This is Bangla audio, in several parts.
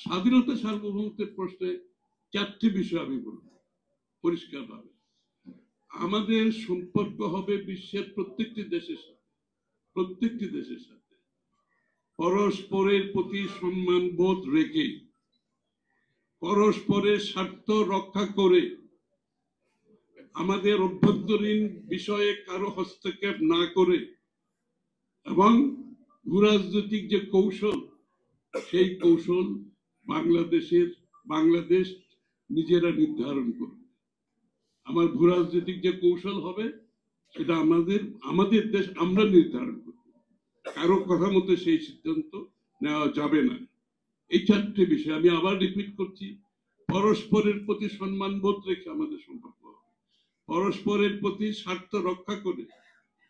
স্বাধীনতা সার্বভৌমত্বের প্রশ্নে চারটি বিষয় আমি বলবো পরিষ্কারভাবে। আমাদের সম্পর্ক হবে বিশ্বের প্রত্যেকটি দেশের সাথে পরস্পরের প্রতি সম্মান বোধ রেখে, পরস্পরের স্বার্থ রক্ষা করে, আমাদের অভ্যন্তরীণ বিষয়ে কারো হস্তক্ষেপ না করে, এবং ভূরাজনৈতিক যে কৌশল, সেই কৌশল বাংলাদেশ নিজেরা নির্ধারণ করবে। আমার ভূরাজনৈতিক যে কৌশল হবে সেটা আমাদের দেশ আমরা নির্ধারণ করব, কারো কথা মতো সেই সিদ্ধান্ত নেওয়া যাবে না। এই চারটি বিষয় আমি আবার রিপিট করছি। পরস্পরের প্রতি সম্মান বোধ রেখে আমাদের সম্পর্ক হবে, পরস্পরের প্রতি স্বার্থ রক্ষা করে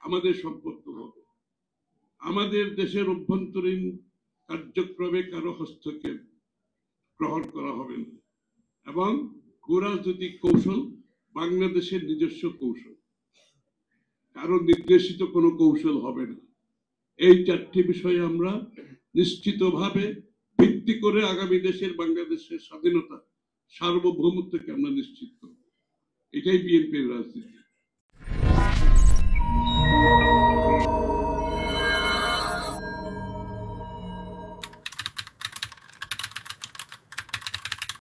আমাদের সম্পর্ক হবে, আমাদের দেশের অভ্যন্তরীণ কার্যক্রমে কারো হস্তক্ষেপ গ্রহণ করা হবে না, এবং ভূরাজনৈতিক কৌশল বাংলাদেশের নিজস্ব কৌশল, কারো নির্দেশিত কোনো কৌশল হবে না। এই চারটি বিষয়ে আমরা নিশ্চিতভাবে ভিত্তি করে আগামী বাংলাদেশের স্বাধীনতা সার্বভৌমত্বকে আমরা নিশ্চিত করব। এটাই বিএনপির রাজনীতি।